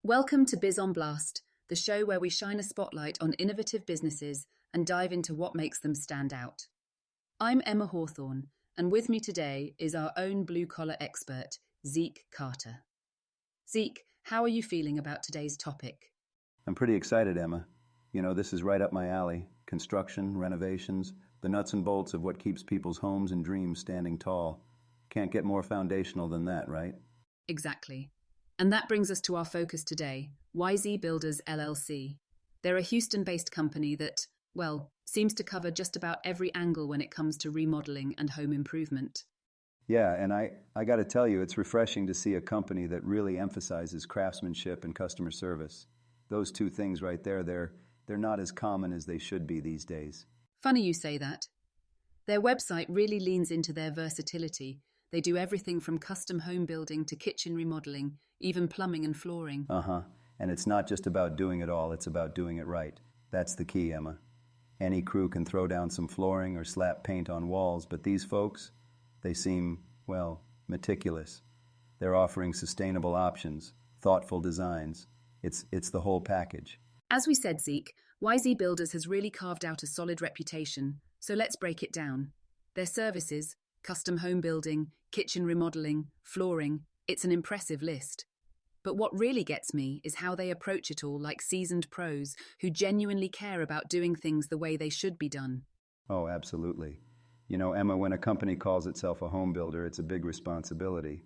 Welcome to Biz on Blast, the show where we shine a spotlight on innovative businesses and dive into what makes them stand out. I'm Emma Hawthorne, and with me today is our own blue-collar expert, Zeke Carter. Zeke, how are you feeling about today's topic? I'm pretty excited, Emma. You know, this is right up my alley. Construction, renovations, the nuts and bolts of what keeps people's homes and dreams standing tall. Can't get more foundational than that, right? Exactly. And that brings us to our focus today, YZ Builders LLC. They're a Houston-based company that, well, seems to cover just about every angle when it comes to remodeling and home improvement. Yeah, and I got to tell you, it's refreshing to see a company that really emphasizes craftsmanship and customer service. Those two things right there, they're not as common as they should be these days. Funny you say that. Their website really leans into their versatility. They do everything from custom home building to kitchen remodeling, even plumbing and flooring. Uh-huh. And it's not just about doing it all, it's about doing it right. That's the key, Emma. Any crew can throw down some flooring or slap paint on walls, but these folks, they seem, well, meticulous. They're offering sustainable options, thoughtful designs. It's the whole package. As we said, Zeke, YZ Builders has really carved out a solid reputation, so let's break it down. Their services, custom home building, kitchen remodeling, flooring, it's an impressive list. But what really gets me is how they approach it all like seasoned pros who genuinely care about doing things the way they should be done. Oh, absolutely. You know, Emma, when a company calls itself a home builder, it's a big responsibility.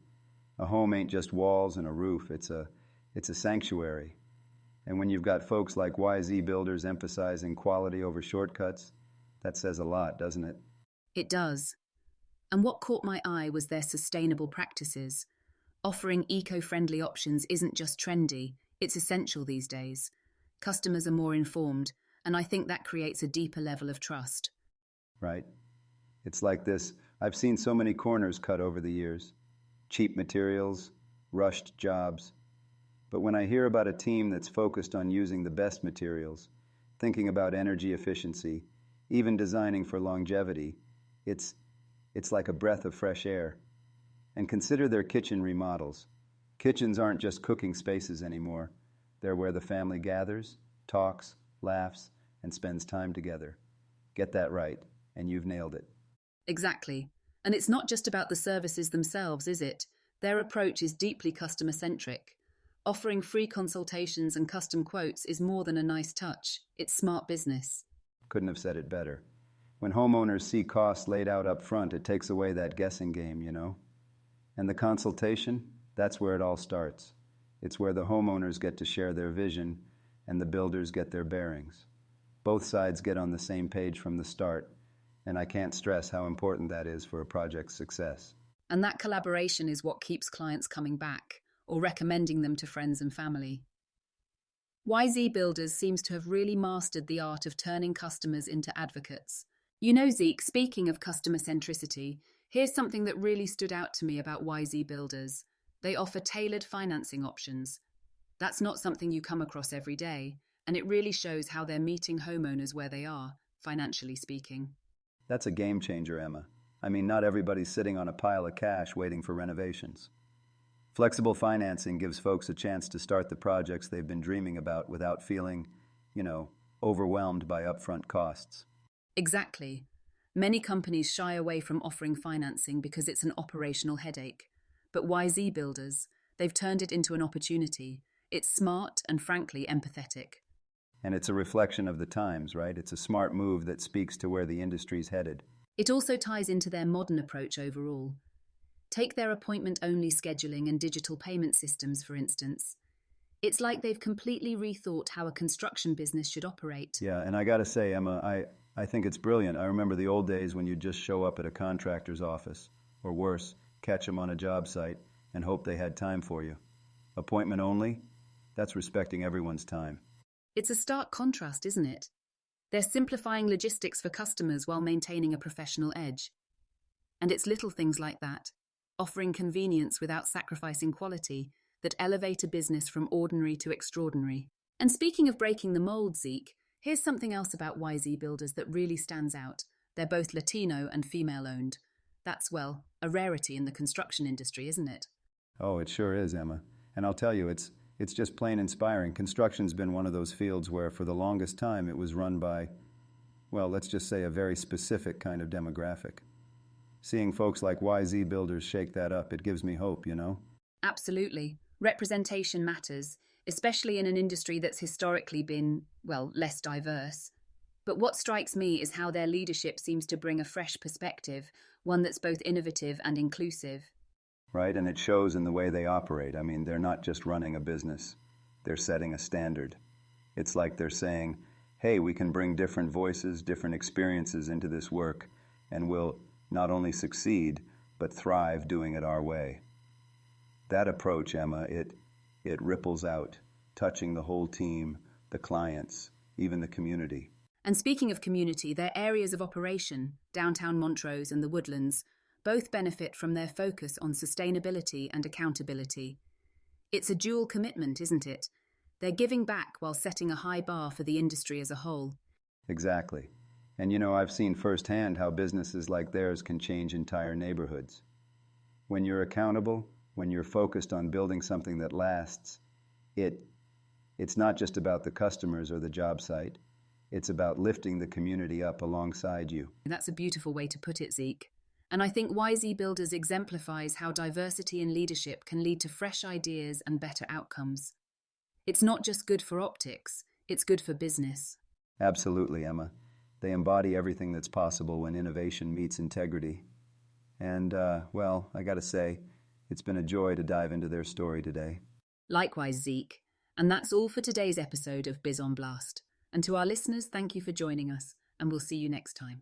A home ain't just walls and a roof, it's a sanctuary. And when you've got folks like YZ Builders emphasizing quality over shortcuts, that says a lot, doesn't it? It does. And what caught my eye was their sustainable practices. Offering eco-friendly options isn't just trendy, it's essential these days. Customers are more informed, and I think that creates a deeper level of trust. Right? It's like this. I've seen so many corners cut over the years. Cheap materials, rushed jobs. But when I hear about a team that's focused on using the best materials, thinking about energy efficiency, even designing for longevity, it's like a breath of fresh air. And consider their kitchen remodels. Kitchens aren't just cooking spaces anymore. They're where the family gathers, talks, laughs, and spends time together. Get that right, and you've nailed it. Exactly. And it's not just about the services themselves, is it? Their approach is deeply customer-centric. Offering free consultations and custom quotes is more than a nice touch. It's smart business. Couldn't have said it better. When homeowners see costs laid out up front, it takes away that guessing game, you know? And the consultation, that's where it all starts. It's where the homeowners get to share their vision and the builders get their bearings. Both sides get on the same page from the start, and I can't stress how important that is for a project's success. And that collaboration is what keeps clients coming back or recommending them to friends and family. YZ Builders seems to have really mastered the art of turning customers into advocates. You know, Zeke, speaking of customer centricity, here's something that really stood out to me about YZ Builders. They offer tailored financing options. That's not something you come across every day, and it really shows how they're meeting homeowners where they are, financially speaking. That's a game changer, Emma. I mean, not everybody's sitting on a pile of cash waiting for renovations. Flexible financing gives folks a chance to start the projects they've been dreaming about without feeling, overwhelmed by upfront costs. Exactly. Many companies shy away from offering financing because it's an operational headache. But YZ Builders, they've turned it into an opportunity. It's smart and frankly empathetic. And it's a reflection of the times, right? It's a smart move that speaks to where the industry's headed. It also ties into their modern approach overall. Take their appointment-only scheduling and digital payment systems, for instance. It's like they've completely rethought how a construction business should operate. Yeah, and I gotta say, Emma, I think it's brilliant. I remember the old days when you'd just show up at a contractor's office, or worse, catch them on a job site and hope they had time for you. Appointment only? That's respecting everyone's time. It's a stark contrast, isn't it? They're simplifying logistics for customers while maintaining a professional edge. And it's little things like that, offering convenience without sacrificing quality, that elevate a business from ordinary to extraordinary. And speaking of breaking the mold, Zeke, here's something else about YZ Builders that really stands out. They're both Latino and female-owned. That's, well, a rarity in the construction industry, isn't it? Oh, it sure is, Emma. And I'll tell you, It's just plain inspiring. Construction's been one of those fields where, for the longest time, it was run by, well, let's just say a very specific kind of demographic. Seeing folks like YZ Builders shake that up, it gives me hope, you know? Absolutely. Representation matters, especially in an industry that's historically been, well, less diverse. But what strikes me is how their leadership seems to bring a fresh perspective, one that's both innovative and inclusive. Right? And it shows in the way they operate. I mean, they're not just running a business, they're setting a standard. It's like they're saying, hey, we can bring different voices, different experiences into this work, and we'll not only succeed, but thrive doing it our way. That approach, Emma, it ripples out, touching the whole team, the clients, even the community. And speaking of community, their areas of operation, downtown Montrose and the Woodlands, both benefit from their focus on sustainability and accountability. It's a dual commitment, isn't it? They're giving back while setting a high bar for the industry as a whole. Exactly. And you know, I've seen firsthand how businesses like theirs can change entire neighborhoods. When you're accountable, when you're focused on building something that lasts, it's not just about the customers or the job site. It's about lifting the community up alongside you. That's a beautiful way to put it, Zeke. And I think YZ Builders exemplifies how diversity in leadership can lead to fresh ideas and better outcomes. It's not just good for optics, it's good for business. Absolutely, Emma. They embody everything that's possible when innovation meets integrity. And, well, I gotta say, it's been a joy to dive into their story today. Likewise, Zeke. And that's all for today's episode of Biz on Blast. And to our listeners, thank you for joining us, and we'll see you next time.